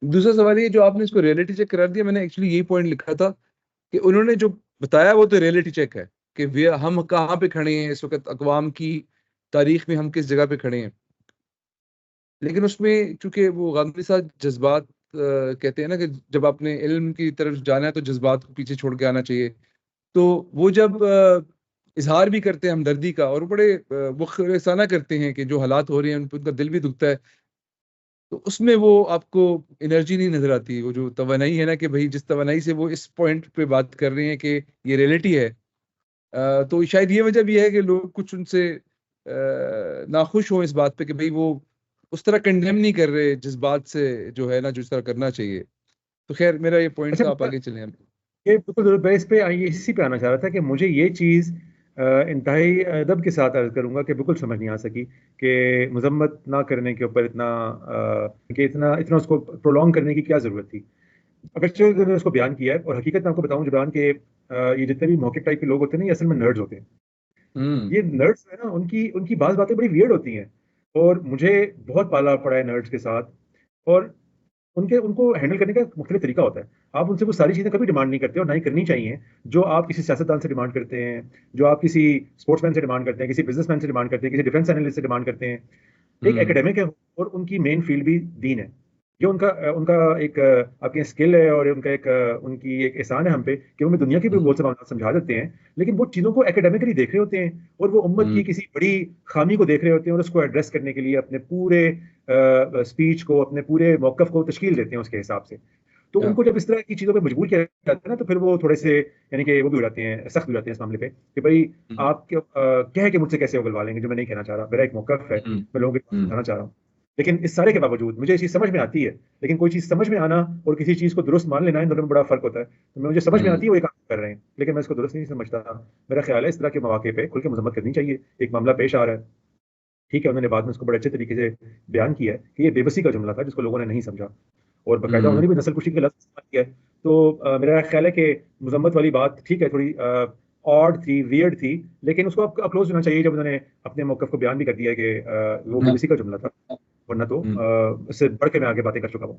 دوسرا سوال یہ جو آپ نے اس کو ریئلٹی چیک قرار دیا، میں نے ایکچولی یہی پوائنٹ لکھا تھا کہ انہوں نے جو بتایا وہ تو ریئلٹی چیک ہے کہ ہم کہاں پہ کھڑے ہیں اس وقت، اقوام کی تاریخ میں ہم کس جگہ پہ کھڑے ہیں. لیکن اس میں چونکہ وہ غامدی صاحب جذبات کہتے ہیں نا کہ جب آپ نے علم کی طرف جانا ہے تو جذبات کو پیچھے چھوڑ کے آنا چاہیے. تو وہ جب اظہار بھی کرتے ہیں ہمدردی کا، اور بڑے مخلصانہ کرتے ہیں کہ جو حالات ہو رہے ہیں ان پہ ان کا دل بھی دکھتا ہے، تو اس میں وہ آپ کو انرجی نہیں نظر آتی، وہ جو توانائی ہے نا کہ بھائی جس توانائی سے وہ اس پوائنٹ پہ بات کر رہے ہیں کہ یہ ریئلٹی ہے. تو شاید یہ وجہ بھی ہے کہ لوگ کچھ ان سے ناخوش ہوں اس بات پہ کہ بھئی وہ اس طرح کنڈیم نہیں کر رہے جذبات سے جو ہے نا جو اس طرح کرنا چاہیے. تو خیر میرا یہ پوائنٹ اچھا، تھا، آپ آگے چلیں. یہ بالکل ضرور میں اس پہ اسی پہ آنا چاہ رہا تھا کہ مجھے یہ چیز انتہائی ادب کے ساتھ عرض کروں گا کہ بالکل سمجھ نہیں آ سکی کہ مذمت نہ کرنے کے اوپر اتنا اس کو پرولونگ کرنے کی کیا ضرورت تھی. اگرچہ انہوں نے اس کو بیان کیا ہے، اور حقیقت میں آپ کو بتاؤں جبران کہ یہ جتنے بھی موقع ٹائپ کے لوگ ہوتے ہیں نا، یہ اصل میں نرڈز ہوتے ہیں. ہوں یہ نرڈز ہے نا، ان کی بعض باتیں بڑی ویئرڈ ہوتی ہیں، اور مجھے بہت پالا پڑا ہے نرڈز کے ساتھ. اور ان کو ہینڈل کرنے کا ایک مختلف طریقہ ہوتا ہے. آپ ان سے وہ ساری چیزیں کبھی ڈیمانڈ نہیں کرتے اور نہ ہی کرنی چاہیے جو آپ کسی سیاستدان سے ڈیمانڈ کرتے ہیں، جو آپ کسی اسپورٹس مین سے ڈیمانڈ کرتے ہیں، کسی بزنس مین سے ڈیمانڈ کرتے ہیں، کسی ڈیفینس اینالسٹ سے ڈیمانڈ کرتے ہیں. ایک ہوں اکیڈمک ہے، اور ان کی مین فیلڈ بھی دین ہے. جو ان کا ایک آپ کے اسکل ہے، اور ان کی ایک احسان ہے ہم پہ کہ وہ ہمیں دنیا کے بھی بہت سے معاملات سمجھا دیتے ہیں. لیکن وہ چیزوں کو اکیڈیمکلی دیکھ رہے ہوتے ہیں، اور وہ امت ہوں کی کسی بڑی خامی کو دیکھ رہے ہوتے ہیں، اور اس کو ایڈریس کرنے کے لیے اپنے پورے اسپیچ کو، اپنے پورے موقف کو تشکیل دیتے ہیں اس کے حساب سے. تو ان کو جب اس طرح کی چیزوں پہ مجبور کیا جاتا ہے نا، تو پھر وہ تھوڑے سے یعنی کہ وہ بھی ہو جاتے ہیں، سخت ہو جاتے ہیں اس معاملے پہ کہ بھائی آپ کہہ کے مجھ سے کیسے اگلوا لیں گے جو میں نہیں کہنا چاہ رہا. میرا ایک موقف ہے، میں لوگوں کے پاس سمجھانا چاہ رہا ہوں. لیکن اس سارے کے باوجود مجھے یہ چیز سمجھ میں آتی ہے. لیکن کوئی چیز سمجھ میں آنا اور کسی چیز کو درست مان لینا، ان دونوں میں بڑا فرق ہوتا ہے. تو مجھے سمجھ میں آتی ہے وہ یہ کام کر رہے ہیں، لیکن میں اس کو درست نہیں سمجھتا. میرا خیال ہے اس طرح کے مواقع پہ کھل کے مذمت کرنی چاہیے. ایک معاملہ پیش آ رہا ہے، ٹھیک ہے، انہوں نے بعد میں اس کو بڑے اچھے طریقے سے بیان کیا ہے کہ یہ بے بسی کا جملہ تھا جس کو لوگوں نے نہیں سمجھا، اور باقاعدہ انہوں نے بھی نسل کشی کا لفظ استعمال کیا ہے. تو میرا خیال ہے کہ مذمت والی بات ٹھیک ہے، تھوڑی آڈ تھی، ویئرڈ تھی، لیکن اس کو اپلوز ہونا چاہیے جب انہوں نے اپنے موقف کو بیان بھی کر دیا کہ وہ بی بی سی کا جملہ تھا، ورنہ تو اس سے بڑھ کے میں آگے باتیں کر چکا ہوں.